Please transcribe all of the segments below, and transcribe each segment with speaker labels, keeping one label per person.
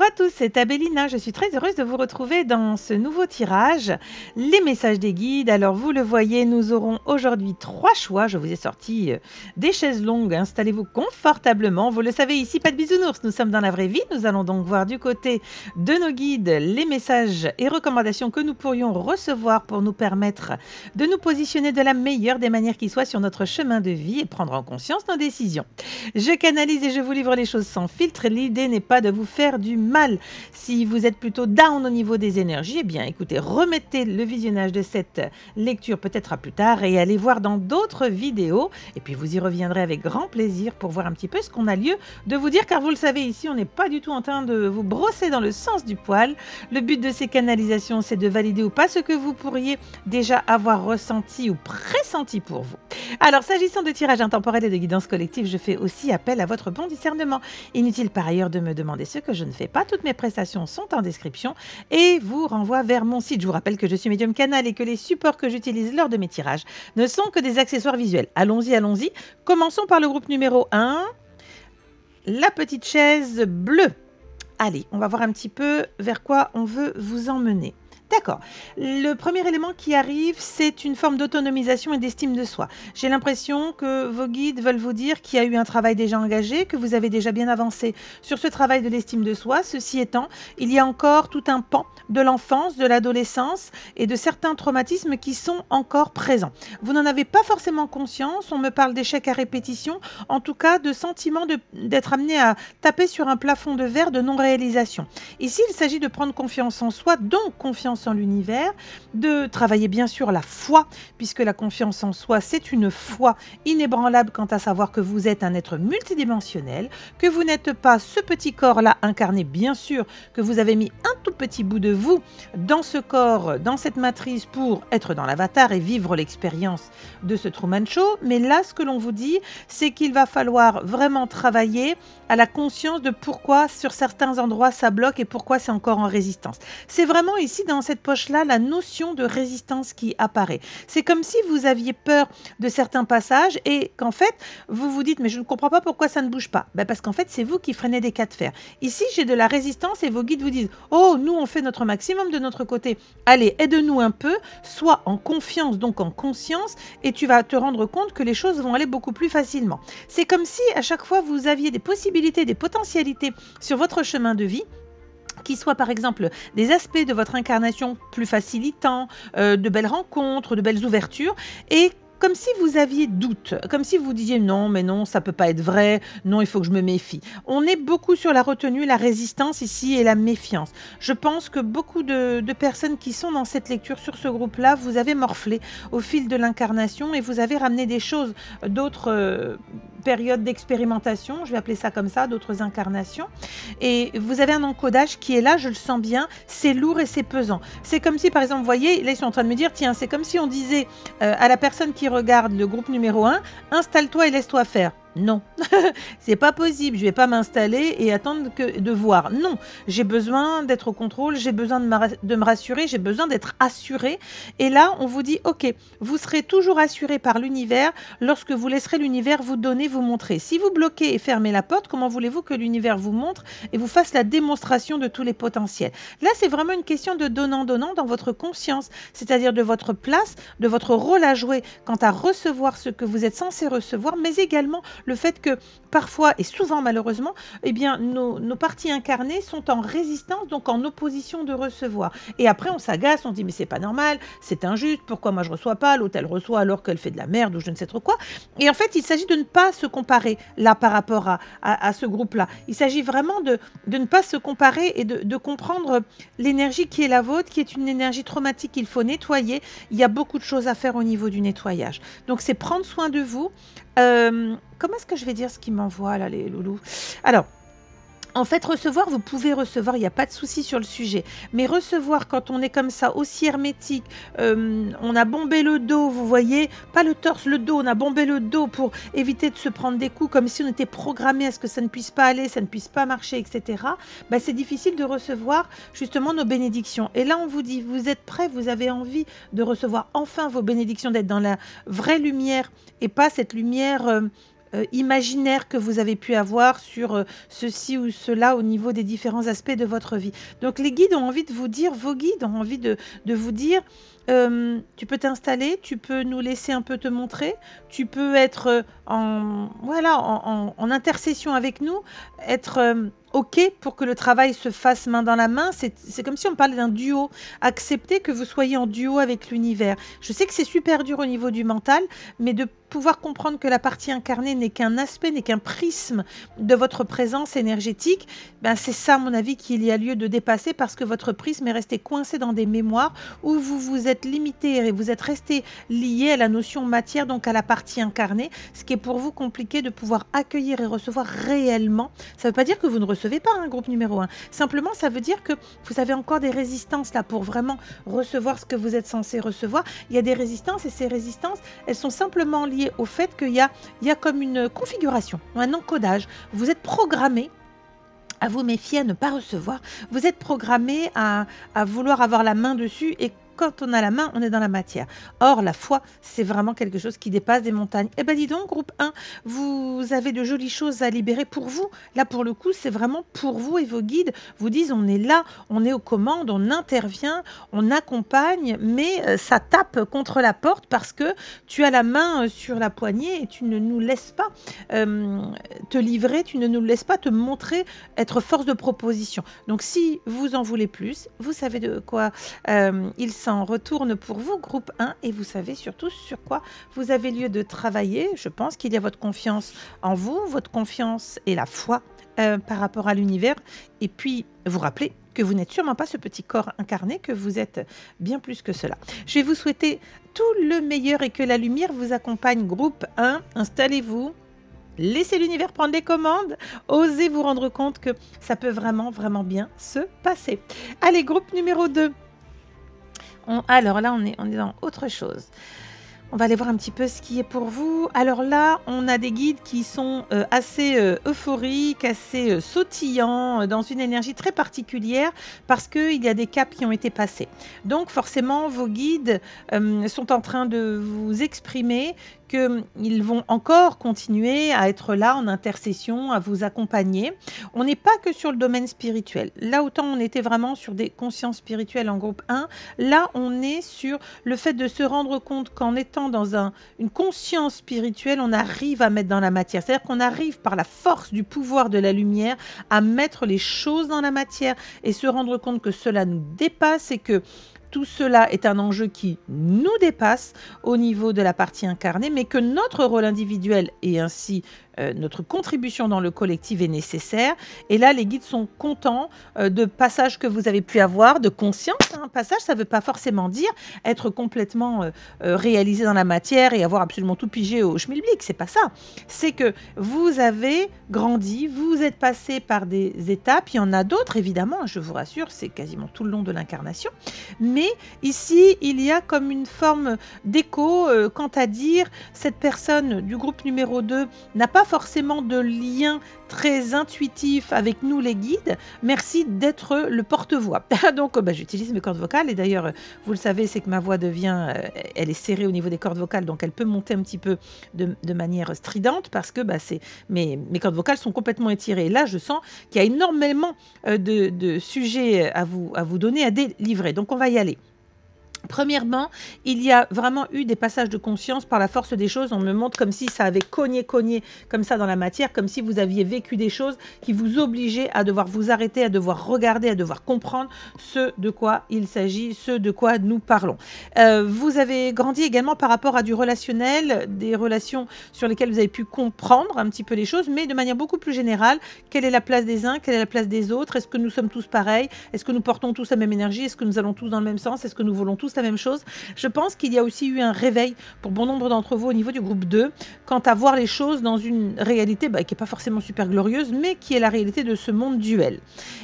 Speaker 1: à tous, c'est Abélina. Je suis très heureuse de vous retrouver dans ce nouveau tirage, les messages des guides. Alors vous le voyez, nous aurons aujourd'hui 3 choix. Je vous ai sorti des chaises longues, installez-vous confortablement. Vous le savez ici, pas de bisounours, nous sommes dans la vraie vie. Nous allons donc voir du côté de nos guides les messages et recommandations que nous pourrions recevoir pour nous permettre de nous positionner de la meilleure des manières qui soit sur notre chemin de vie et prendre en conscience nos décisions. Je canalise et je vous livre les choses sans filtre. L'idée n'est pas de vous faire du mal. Si vous êtes plutôt down au niveau des énergies, eh bien écoutez, remettez le visionnage de cette lecture peut-être à plus tard et allez voir dans d'autres vidéos. Et puis vous y reviendrez avec grand plaisir pour voir un petit peu ce qu'on a lieu de vous dire, car vous le savez ici, on n'est pas du tout en train de vous brosser dans le sens du poil. Le but de ces canalisations, c'est de valider ou pas ce que vous pourriez déjà avoir ressenti ou pressenti pour vous. Alors, s'agissant de tirage intemporel et de guidance collective, je fais aussi appel à votre bon discernement. Inutile par ailleurs de me demander ce que je ne fais pas. Toutes mes prestations sont en description et vous renvoie vers mon site. Je vous rappelle que je suis médium canal et que les supports que j'utilise lors de mes tirages ne sont que des accessoires visuels. Allons-y, allons-y. Commençons par le groupe numéro 1, la petite chaise bleue. Allez, on va voir un petit peu vers quoi on veut vous emmener. D'accord. Le premier élément qui arrive, c'est une forme d'autonomisation et d'estime de soi. J'ai l'impression que vos guides veulent vous dire qu'il y a eu un travail déjà engagé, que vous avez déjà bien avancé sur ce travail de l'estime de soi. Ceci étant, il y a encore tout un pan de l'enfance, de l'adolescence et de certains traumatismes qui sont encore présents. Vous n'en avez pas forcément conscience. On me parle d'échecs à répétition, en tout cas de sentiment d'être amené à taper sur un plafond de verre de non-réalisation. Ici, il s'agit de prendre confiance en soi, donc confiance en l'univers, de travailler bien sûr la foi, puisque la confiance en soi, c'est une foi inébranlable quant à savoir que vous êtes un être multidimensionnel, que vous n'êtes pas ce petit corps-là incarné, bien sûr, que vous avez mis un tout petit bout de vous dans ce corps, dans cette matrice pour être dans l'avatar et vivre l'expérience de ce Truman Show. Mais là, ce que l'on vous dit, c'est qu'il va falloir vraiment travailler à la conscience de pourquoi sur certains endroits ça bloque et pourquoi c'est encore en résistance. C'est vraiment ici dans cette poche-là la notion de résistance qui apparaît. C'est comme si vous aviez peur de certains passages et qu'en fait, vous vous dites « mais je ne comprends pas pourquoi ça ne bouge pas ». Parce qu'en fait, c'est vous qui freinez des cas de fer. Ici, j'ai de la résistance et vos guides vous disent « oh, nous, on fait notre maximum de notre côté. Allez, aide-nous un peu, sois en confiance, donc en conscience, et tu vas te rendre compte que les choses vont aller beaucoup plus facilement ». C'est comme si à chaque fois, vous aviez des possibilités, des potentialités sur votre chemin de vie, qui soient par exemple des aspects de votre incarnation plus facilitants, de belles rencontres, de belles ouvertures, et comme si vous aviez doute, comme si vous disiez non, mais non, ça peut pas être vrai, non, il faut que je me méfie. On est beaucoup sur la retenue, la résistance ici et la méfiance. Je pense que beaucoup de personnes qui sont dans cette lecture sur ce groupe-là, vous avez morflé au fil de l'incarnation et vous avez ramené des choses d'autres périodes d'expérimentation, je vais appeler ça comme ça, d'autres incarnations. Et vous avez un encodage qui est là, je le sens bien, c'est lourd et c'est pesant. C'est comme si, par exemple, vous voyez, là ils sont en train de me dire, tiens, c'est comme si on disait à la personne qui regarde le groupe numéro 1, installe-toi et laisse-toi faire. Non, c'est pas possible, je vais pas m'installer et attendre de voir. Non, j'ai besoin d'être au contrôle, j'ai besoin de me rassurer, j'ai besoin d'être assuré. Et là, on vous dit, ok, vous serez toujours assuré par l'univers lorsque vous laisserez l'univers vous donner, vous montrer. Si vous bloquez et fermez la porte, comment voulez-vous que l'univers vous montre et vous fasse la démonstration de tous les potentiels? Là, c'est vraiment une question de donnant-donnant dans votre conscience, c'est-à-dire de votre place, de votre rôle à jouer quant à recevoir ce que vous êtes censé recevoir, mais également le fait que parfois et souvent malheureusement, eh bien, nos parties incarnées sont en résistance, donc en opposition de recevoir. Et après, on s'agace, on dit mais c'est pas normal, c'est injuste, pourquoi moi je reçois pas, l'autre elle reçoit alors qu'elle fait de la merde ou je ne sais trop quoi. Et en fait, il s'agit de ne pas se comparer là par rapport à ce groupe-là. Il s'agit vraiment de ne pas se comparer et de comprendre l'énergie qui est la vôtre, qui est une énergie traumatique qu'il faut nettoyer. Il y a beaucoup de choses à faire au niveau du nettoyage. Donc c'est prendre soin de vous. Comment est-ce que je vais dire ce qu'ils m'envoient là, les loulous? Alors, en fait, recevoir, vous pouvez recevoir, il n'y a pas de souci sur le sujet. Mais recevoir, quand on est comme ça, aussi hermétique, on a bombé le dos, vous voyez, pas le torse, le dos, on a bombé le dos pour éviter de se prendre des coups, comme si on était programmé à ce que ça ne puisse pas aller, ça ne puisse pas marcher, etc. Bah, c'est difficile de recevoir justement nos bénédictions. Et là, on vous dit, vous êtes prêts, vous avez envie de recevoir enfin vos bénédictions, d'être dans la vraie lumière et pas cette lumière imaginaires que vous avez pu avoir sur ceci ou cela au niveau des différents aspects de votre vie. Donc les guides ont envie de vous dire, vos guides ont envie de vous dire, tu peux t'installer, tu peux nous laisser un peu te montrer, tu peux être voilà, en intercession avec nous, être OK pour que le travail se fasse main dans la main. C'est comme si on parlait d'un duo. Accepter que vous soyez en duo avec l'univers. Je sais que c'est super dur au niveau du mental, mais de pouvoir comprendre que la partie incarnée n'est qu'un aspect, n'est qu'un prisme de votre présence énergétique, ben c'est ça, à mon avis, qu'il y a lieu de dépasser parce que votre prisme est resté coincé dans des mémoires où vous vous êtes limité et vous êtes resté lié à la notion matière, donc à la partie incarnée, ce qui est pour vous compliqué de pouvoir accueillir et recevoir réellement. Ça ne veut pas dire que vous ne recevez pas un groupe numéro 1. Simplement, ça veut dire que vous avez encore des résistances là pour vraiment recevoir ce que vous êtes censé recevoir. Il y a des résistances et ces résistances, elles sont simplement liées au fait qu'il y a comme une configuration, un encodage. Vous êtes programmé à vous méfier, à ne pas recevoir. Vous êtes programmé à vouloir avoir la main dessus et quand on a la main, on est dans la matière. Or, la foi, c'est vraiment quelque chose qui dépasse des montagnes. Eh bien, dis donc, groupe 1, vous avez de jolies choses à libérer pour vous. Là, pour le coup, c'est vraiment pour vous et vos guides vous disent, on est là, on est aux commandes, on intervient, on accompagne, mais ça tape contre la porte parce que tu as la main sur la poignée et tu ne nous laisses pas te livrer, tu ne nous laisses pas te montrer, être force de proposition. Donc, si vous en voulez plus, vous savez de quoi il s'en retourne pour vous, groupe 1, et vous savez surtout sur quoi vous avez lieu de travailler. Je pense qu'il y a votre confiance en vous, votre confiance et la foi par rapport à l'univers. Et puis, vous rappelez que vous n'êtes sûrement pas ce petit corps incarné, que vous êtes bien plus que cela. Je vais vous souhaiter tout le meilleur et que la lumière vous accompagne, groupe 1. Installez-vous. Laissez l'univers prendre les commandes, osez vous rendre compte que ça peut vraiment, vraiment bien se passer. Allez, groupe numéro 2. Alors là, on est dans autre chose. On va aller voir un petit peu ce qui est pour vous. Alors là, on a des guides qui sont assez euphoriques, assez sautillants, dans une énergie très particulière parce qu'il y a des caps qui ont été passés. Donc forcément, vos guides sont en train de vous exprimer qu'ils vont encore continuer à être là en intercession, à vous accompagner. On n'est pas que sur le domaine spirituel. Là, autant on était vraiment sur des consciences spirituelles en groupe 1, là, on est sur le fait de se rendre compte qu'en étant dans une conscience spirituelle, on arrive à mettre dans la matière. C'est-à-dire qu'on arrive par la force du pouvoir de la lumière à mettre les choses dans la matière et se rendre compte que cela nous dépasse et que tout cela est un enjeu qui nous dépasse au niveau de la partie incarnée, mais que notre rôle individuel et ainsi notre contribution dans le collectif est nécessaire. Et là, les guides sont contents de passages que vous avez pu avoir, de conscience. Passage, ça ne veut pas forcément dire être complètement réalisé dans la matière et avoir absolument tout pigé au schmilblick. C'est pas ça. C'est que vous avez grandi, vous êtes passé par des étapes. Il y en a d'autres, évidemment, je vous rassure, c'est quasiment tout le long de l'incarnation. Mais ici, il y a comme une forme d'écho quant à dire cette personne du groupe numéro 2 n'a pas forcément de lien très intuitif avec nous les guides. Merci d'être le porte-voix. Donc j'utilise mes cordes vocales et d'ailleurs vous le savez, c'est que ma voix devient, elle est serrée au niveau des cordes vocales, donc elle peut monter un petit peu de manière stridente parce que mes cordes vocales sont complètement étirées. Et là, je sens qu'il y a énormément de sujets à vous donner, à délivrer. Donc on va y aller. Premièrement, il y a vraiment eu des passages de conscience par la force des choses. On me montre comme si ça avait cogné comme ça dans la matière, comme si vous aviez vécu des choses qui vous obligeaient à devoir vous arrêter, à devoir regarder, à devoir comprendre ce de quoi il s'agit, ce de quoi nous parlons. Vous avez grandi également par rapport à du relationnel, des relations sur lesquelles vous avez pu comprendre un petit peu les choses, mais de manière beaucoup plus générale. Quelle est la place des uns, quelle est la place des autres? Est-ce que nous sommes tous pareils? Est-ce que nous portons tous la même énergie? Est-ce que nous allons tous dans le même sens? Est-ce que nous voulons tous la même chose? Je pense qu'il y a aussi eu un réveil pour bon nombre d'entre vous au niveau du groupe 2 quant à voir les choses dans une réalité qui n'est pas forcément super glorieuse, mais qui est la réalité de ce monde duel.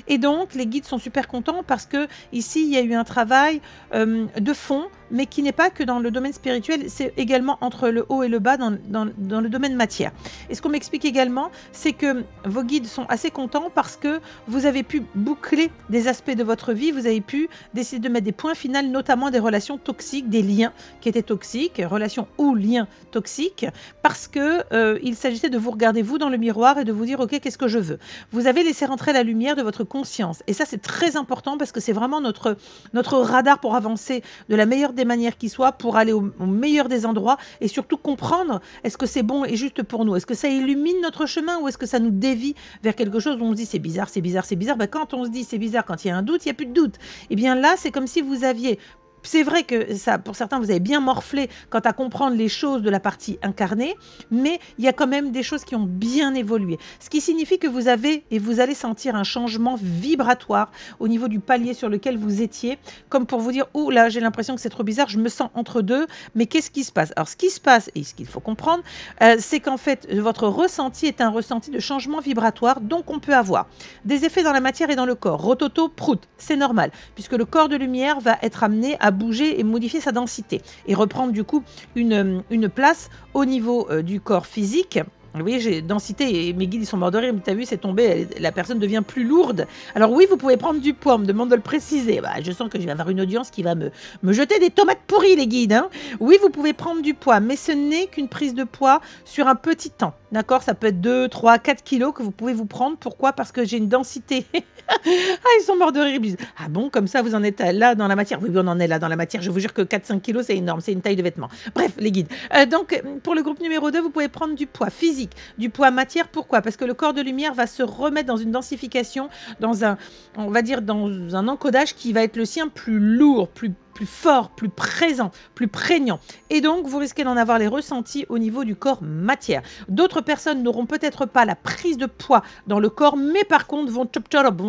Speaker 1: Et donc, les guides sont super contents parce que ici, il y a eu un travail de fond mais qui n'est pas que dans le domaine spirituel, c'est également entre le haut et le bas dans le domaine matière. Et ce qu'on m'explique également, c'est que vos guides sont assez contents parce que vous avez pu boucler des aspects de votre vie, vous avez pu décider de mettre des points finaux, notamment des relations toxiques, des liens qui étaient toxiques, relations ou liens toxiques, parce que il s'agissait de vous regarder vous dans le miroir et de vous dire ok, qu'est-ce que je veux. Vous avez laissé rentrer la lumière de votre conscience et ça c'est très important parce que c'est vraiment notre radar pour avancer de la meilleure des manières qui soit, pour aller au meilleur des endroits et surtout comprendre est-ce que c'est bon et juste pour nous, est-ce que ça illumine notre chemin ou est-ce que ça nous dévie vers quelque chose où on se dit c'est bizarre, c'est bizarre, c'est bizarre. Ben, quand on se dit c'est bizarre, quand il y a un doute, il n'y a plus de doute. Et bien là, c'est comme si vous aviez... C'est vrai que ça, pour certains, vous avez bien morflé quant à comprendre les choses de la partie incarnée, mais il y a quand même des choses qui ont bien évolué. Ce qui signifie que vous avez et vous allez sentir un changement vibratoire au niveau du palier sur lequel vous étiez, comme pour vous dire, oh là, j'ai l'impression que c'est trop bizarre, je me sens entre deux, mais qu'est-ce qui se passe? Alors, ce qui se passe, et ce qu'il faut comprendre, c'est qu'en fait, votre ressenti est un ressenti de changement vibratoire, donc on peut avoir des effets dans la matière et dans le corps. Rototo, prout, c'est normal, puisque le corps de lumière va être amené à bouger et modifier sa densité et reprendre du coup une place au niveau du corps physique. Vous voyez, j'ai densité et mes guides ils sont morts de rire, mais tu as vu, c'est tombé, la personne devient plus lourde. Alors oui, vous pouvez prendre du poids, on me demande de le préciser. Bah, je sens que je vais avoir une audience qui va me jeter des tomates pourries, les guides. Hein. Oui, vous pouvez prendre du poids, mais ce n'est qu'une prise de poids sur un petit temps. D'accord? Ça peut être 2, 3, 4 kilos que vous pouvez vous prendre. Pourquoi? Parce que j'ai une densité. Ah, ils sont morts de rire. Ils disent, ah bon, comme ça, vous en êtes là dans la matière? Oui, on en est là dans la matière. Je vous jure que 4-5 kilos, c'est énorme. C'est une taille de vêtement. Bref, les guides. Donc, pour le groupe numéro 2, vous pouvez prendre du poids physique, du poids matière. Pourquoi? Parce que le corps de lumière va se remettre dans une densification, on va dire, dans un encodage qui va être le sien plus lourd, plus fort, plus présent, plus prégnant. Et donc, vous risquez d'en avoir les ressentis au niveau du corps matière. D'autres personnes n'auront peut-être pas la prise de poids dans le corps, mais par contre, vont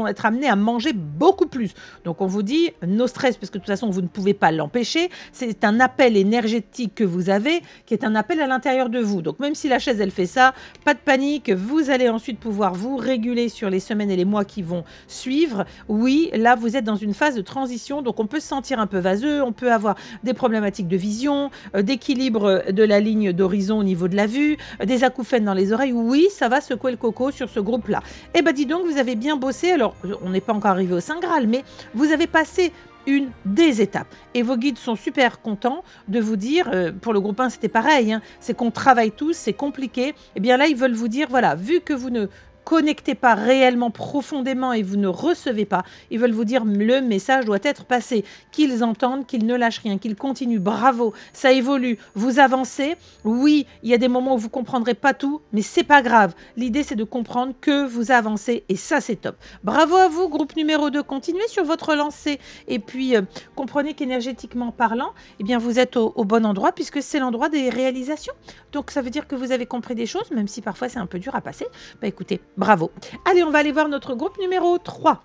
Speaker 1: être amenées à manger beaucoup plus. Donc, on vous dit, no stress, parce que de toute façon, vous ne pouvez pas l'empêcher. C'est un appel énergétique que vous avez, qui est un appel à l'intérieur de vous. Donc, même si la chaise, elle fait ça, pas de panique. Vous allez ensuite pouvoir vous réguler sur les semaines et les mois qui vont suivre. Oui, là, vous êtes dans une phase de transition, donc on peut se sentir un peu vaseux, on peut avoir des problématiques de vision, d'équilibre de la ligne d'horizon au niveau de la vue, des acouphènes dans les oreilles. Oui, ça va secouer le coco sur ce groupe-là. Eh bien, dis donc, vous avez bien bossé. Alors, on n'est pas encore arrivé au Saint Graal, mais vous avez passé une des étapes. Et vos guides sont super contents de vous dire, pour le groupe 1, c'était pareil, hein, c'est qu'on travaille tous, c'est compliqué. Eh bien là, ils veulent vous dire, voilà, vu que vous ne connectez pas réellement profondément et vous ne recevez pas, ils veulent vous dire le message doit être passé, qu'ils entendent, qu'ils ne lâchent rien, qu'ils continuent, bravo, ça évolue, vous avancez, oui, il y a des moments où vous ne comprendrez pas tout, mais c'est pas grave, l'idée c'est de comprendre que vous avancez et ça c'est top. Bravo à vous, groupe numéro 2, continuez sur votre lancée et puis comprenez qu'énergétiquement parlant, eh bien vous êtes au bon endroit puisque c'est l'endroit des réalisations, donc ça veut dire que vous avez compris des choses, même si parfois c'est un peu dur à passer. Bah écoutez, bravo. Allez, on va aller voir notre groupe numéro 3.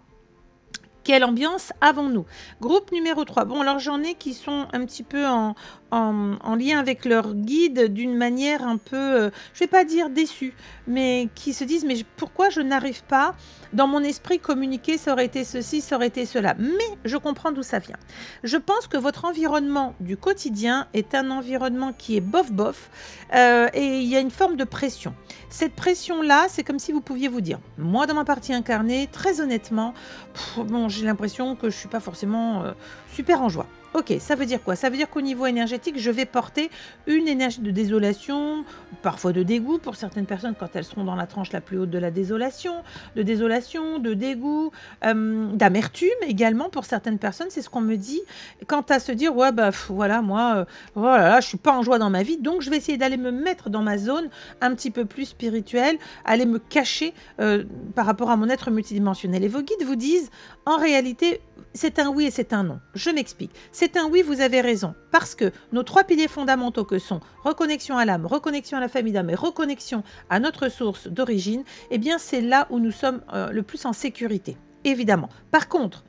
Speaker 1: Quelle ambiance avons-nous? Groupe numéro 3. Bon, alors j'en ai qui sont un petit peu en lien avec leur guide d'une manière un peu, je vais pas dire déçue, mais qui se disent, mais pourquoi je n'arrive pas, dans mon esprit, communiquer, ça aurait été ceci, ça aurait été cela. Mais je comprends d'où ça vient. Je pense que votre environnement du quotidien est un environnement qui est bof-bof, et il y a une forme de pression. Cette pression-là, c'est comme si vous pouviez vous dire, moi dans ma partie incarnée, très honnêtement, bon, j'ai l'impression que je ne suis pas forcément super en joie. Ok, ça veut dire quoi? Ça veut dire qu'au niveau énergétique, je vais porter une énergie de désolation, parfois de dégoût pour certaines personnes quand elles seront dans la tranche la plus haute de la désolation, de dégoût, d'amertume également pour certaines personnes. C'est ce qu'on me dit quant à se dire, ouais, bah voilà, moi, voilà, je suis pas en joie dans ma vie, donc je vais essayer d'aller me mettre dans ma zone un petit peu plus spirituelle, aller me cacher par rapport à mon être multidimensionnel. Et vos guides vous disent, en réalité, c'est un oui et c'est un non. Je m'explique. C'est un oui, vous avez raison, parce que nos 3 piliers fondamentaux que sont reconnexion à l'âme, reconnexion à la famille d'âme et reconnexion à notre source d'origine, eh bien c'est là où nous sommes le plus en sécurité, évidemment. Par contre,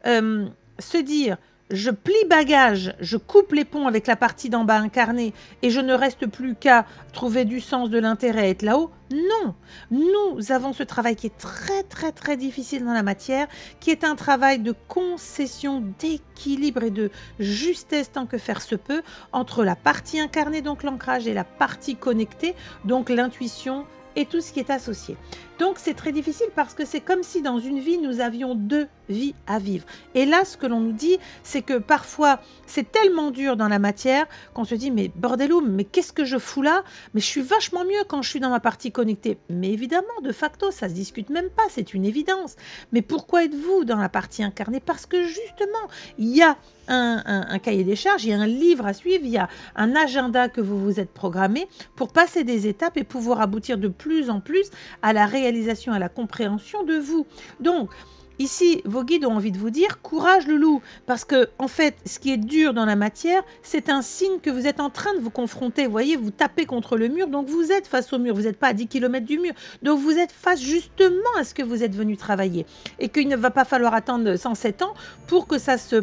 Speaker 1: se dire je plie bagage, je coupe les ponts avec la partie d'en bas incarnée et je ne reste plus qu'à trouver du sens, de l'intérêt, être là-haut. Non, nous avons ce travail qui est très très très difficile dans la matière, qui est un travail de concession, d'équilibre et de justesse tant que faire se peut entre la partie incarnée, donc l'ancrage, et la partie connectée, donc l'intuition et tout ce qui est associé. Donc c'est très difficile parce que c'est comme si dans une vie, nous avions deux vies à vivre. Et là, ce que l'on nous dit, c'est que parfois, c'est tellement dur dans la matière qu'on se dit, mais bordeloum, mais qu'est-ce que je fous là? Mais je suis vachement mieux quand je suis dans ma partie connectée. Mais évidemment, de facto, ça se discute même pas, c'est une évidence. Mais pourquoi êtes-vous dans la partie incarnée? Parce que justement, il y a un cahier des charges, il y a un livre à suivre, il y a un agenda que vous vous êtes programmé pour passer des étapes et pouvoir aboutir de plus en plus à la réalisation, à la compréhension de vous. Donc, ici, vos guides ont envie de vous dire, courage le loup, parce que en fait, ce qui est dur dans la matière, c'est un signe que vous êtes en train de vous confronter. Vous voyez, vous tapez contre le mur, donc vous êtes face au mur, vous n'êtes pas à 10 km du mur, donc vous êtes face justement à ce que vous êtes venu travailler, et qu'il ne va pas falloir attendre 107 ans pour que ça se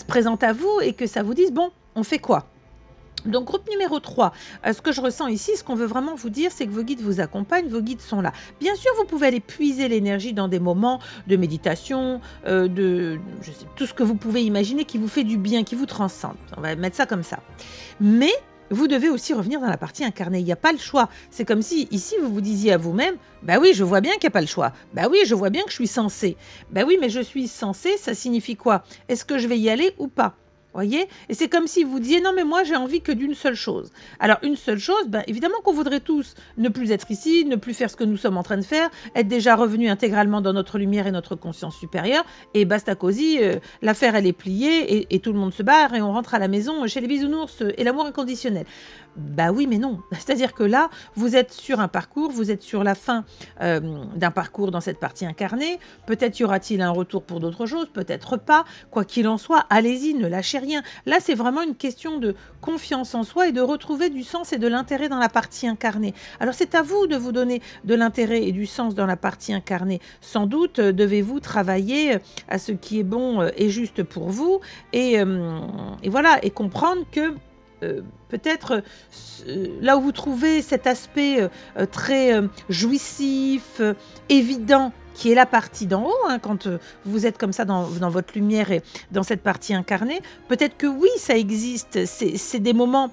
Speaker 1: présente à vous et que ça vous dise, bon, on fait quoi? Donc, groupe numéro 3, ce que je ressens ici, ce qu'on veut vraiment vous dire, c'est que vos guides vous accompagnent, vos guides sont là. Bien sûr, vous pouvez aller puiser l'énergie dans des moments de méditation, tout ce que vous pouvez imaginer qui vous fait du bien, qui vous transcende. On va mettre ça comme ça. Mais vous devez aussi revenir dans la partie incarnée. Il n'y a pas le choix. C'est comme si, ici, vous vous disiez à vous-même, bah oui, je vois bien qu'il n'y a pas le choix. Bah oui, je vois bien que je suis censé. Bah oui, mais je suis censé, ça signifie quoi? Est-ce que je vais y aller ou pas? Voyez? Et c'est comme si vous disiez, non mais moi j'ai envie que d'une seule chose. Alors une seule chose, ben, évidemment qu'on voudrait tous ne plus être ici, ne plus faire ce que nous sommes en train de faire, être déjà revenus intégralement dans notre lumière et notre conscience supérieure, et basta cosy, l'affaire elle est pliée, et tout le monde se barre, et on rentre à la maison chez les bisounours et l'amour inconditionnel. Bah oui, mais non. C'est-à-dire que là, vous êtes sur un parcours, vous êtes sur la fin d'un parcours dans cette partie incarnée. Peut-être y aura-t-il un retour pour d'autres choses, peut-être pas. Quoi qu'il en soit, allez-y, ne lâchez rien. Là, c'est vraiment une question de confiance en soi et de retrouver du sens et de l'intérêt dans la partie incarnée. Alors, c'est à vous de vous donner de l'intérêt et du sens dans la partie incarnée. Sans doute, devez-vous travailler à ce qui est bon et juste pour vous et voilà, et comprendre que peut-être là où vous trouvez cet aspect très jouissif, évident, qui est la partie d'en haut, hein, quand vous êtes comme ça dans votre lumière et dans cette partie incarnée, peut-être que oui, ça existe, c'est des moments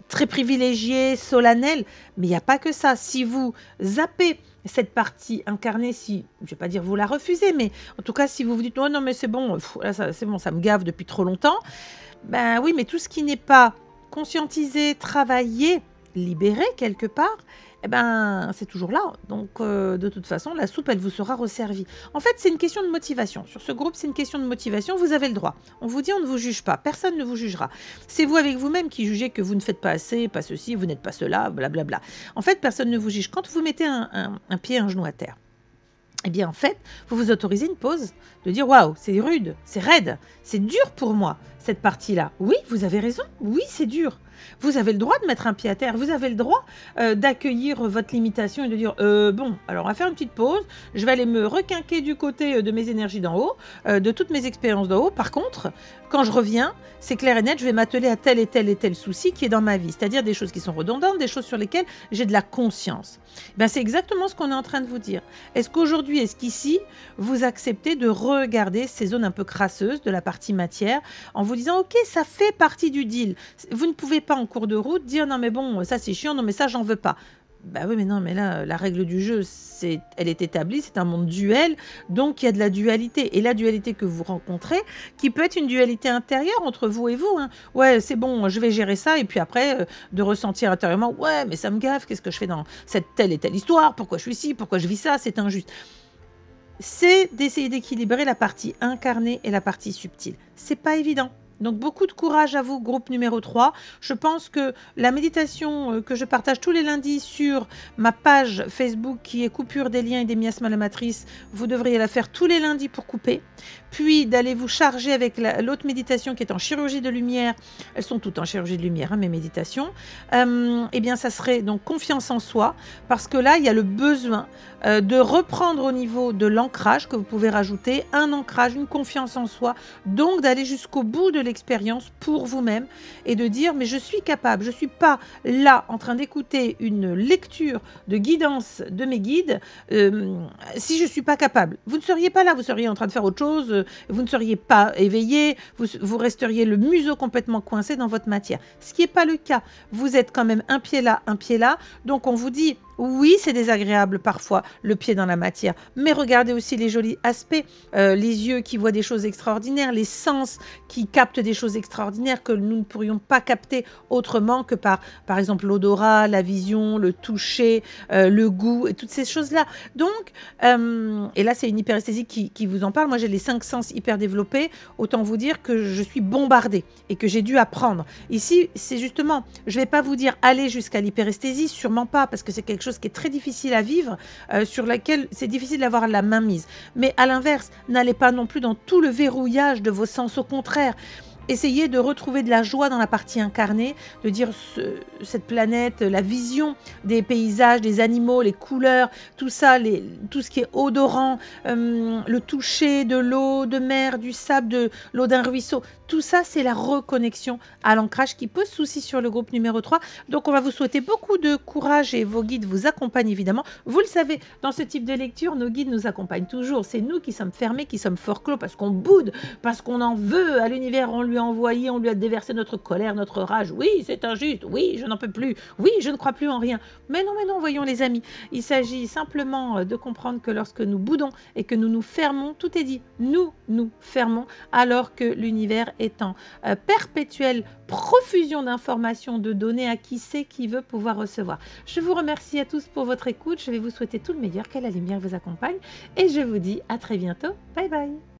Speaker 1: très privilégiés, solennels, mais il n'y a pas que ça. Si vous zappez cette partie incarnée, si, je ne vais pas dire vous la refusez, mais en tout cas, si vous vous dites, oh non, mais c'est bon, là, c'est bon, ça me gave depuis trop longtemps, ben oui, mais tout ce qui n'est pas conscientiser, travailler, libérer quelque part, eh ben, c'est toujours là. Donc, de toute façon, la soupe, elle vous sera resservie. En fait, c'est une question de motivation. Sur ce groupe, c'est une question de motivation. Vous avez le droit. On vous dit, on ne vous juge pas. Personne ne vous jugera. C'est vous avec vous-même qui jugez que vous ne faites pas assez, pas ceci, vous n'êtes pas cela, blablabla. En fait, personne ne vous juge. Quand vous mettez un pied, un genou à terre, eh bien, en fait, vous vous autorisez une pause, de dire « Waouh, c'est rude, c'est raide, c'est dur pour moi, cette partie-là. » Oui, vous avez raison, oui, c'est dur. Vous avez le droit de mettre un pied à terre, vous avez le droit d'accueillir votre limitation et de dire bon, alors on va faire une petite pause, je vais aller me requinquer du côté de mes énergies d'en haut, de toutes mes expériences d'en haut. Par contre, quand je reviens, c'est clair et net, je vais m'atteler à tel et tel et tel souci qui est dans ma vie, c'est-à-dire des choses qui sont redondantes, des choses sur lesquelles j'ai de la conscience. Ben, c'est exactement ce qu'on est en train de vous dire. Est-ce qu'aujourd'hui, est-ce qu'ici, vous acceptez de regarder ces zones un peu crasseuses de la partie matière en vous disant ok, ça fait partie du deal. Vous ne pouvez pas en cours de route dire non mais bon, ça c'est chiant, non mais ça j'en veux pas. Bah oui, mais non, mais là, la règle du jeu, elle est établie, c'est un monde duel, donc il y a de la dualité. Et la dualité que vous rencontrez, qui peut être une dualité intérieure entre vous et vous. Hein. Ouais, c'est bon, je vais gérer ça, et puis après, de ressentir intérieurement, ouais, mais ça me gaffe, qu'est-ce que je fais dans cette telle et telle histoire, pourquoi je suis ici, pourquoi je vis ça, c'est injuste. C'est d'essayer d'équilibrer la partie incarnée et la partie subtile. C'est pas évident. Donc beaucoup de courage à vous, groupe numéro 3. Je pense que la méditation que je partage tous les lundis sur ma page Facebook qui est coupure des liens et des miasmes à la matrice, vous devriez la faire tous les lundis pour couper. puis d'aller vous charger avec l'autre méditation qui est en chirurgie de lumière. Elles sont toutes en chirurgie de lumière, hein, mes méditations. Eh bien, ça serait donc confiance en soi, parce que là, il y a le besoin de reprendre au niveau de l'ancrage que vous pouvez rajouter, un ancrage, une confiance en soi, donc d'aller jusqu'au bout de l'expérience pour vous-même et de dire mais je suis capable, je ne suis pas là en train d'écouter une lecture de guidance de mes guides si je ne suis pas capable. Vous ne seriez pas là, vous seriez en train de faire autre chose, vous ne seriez pas éveillé, vous resteriez le museau complètement coincé dans votre matière. Ce qui n'est pas le cas. Vous êtes quand même un pied là, donc on vous dit oui, c'est désagréable parfois, le pied dans la matière, mais regardez aussi les jolis aspects, les yeux qui voient des choses extraordinaires, les sens qui captent des choses extraordinaires que nous ne pourrions pas capter autrement que par exemple, l'odorat, la vision, le toucher, le goût, et toutes ces choses-là. Donc, et là, c'est une hyperesthésie qui vous en parle. Moi, j'ai les 5 sens hyper développés. Autant vous dire que je suis bombardée et que j'ai dû apprendre. Ici, c'est justement, je ne vais pas vous dire aller jusqu'à l'hyperesthésie, sûrement pas, parce que c'est quelque chose qui est très difficile à vivre, sur laquelle c'est difficile d'avoir la main mise. Mais à l'inverse, n'allez pas non plus dans tout le verrouillage de vos sens, au contraire. Essayez de retrouver de la joie dans la partie incarnée, de dire cette planète, la vision des paysages, des animaux, les couleurs, tout ça, tout ce qui est odorant, le toucher de l'eau de mer, du sable, de l'eau d'un ruisseau, tout ça, c'est la reconnexion à l'ancrage qui pose souci sur le groupe numéro 3. Donc, on va vous souhaiter beaucoup de courage et vos guides vous accompagnent évidemment. Vous le savez, dans ce type de lecture, nos guides nous accompagnent toujours. C'est nous qui sommes fermés, qui sommes fort clos parce qu'on boude, parce qu'on en veut à l'univers, on lui a envoyé, on lui a déversé notre colère, notre rage. Oui, c'est injuste. Oui, je n'en peux plus. Oui, je ne crois plus en rien. Mais non, voyons les amis. Il s'agit simplement de comprendre que lorsque nous boudons et que nous nous fermons, tout est dit. Nous fermons alors que l'univers est en perpétuelle profusion d'informations, de données à qui sait, qui veut pouvoir recevoir. Je vous remercie à tous pour votre écoute. Je vais vous souhaiter tout le meilleur, que la lumière vous accompagne et je vous dis à très bientôt. Bye bye.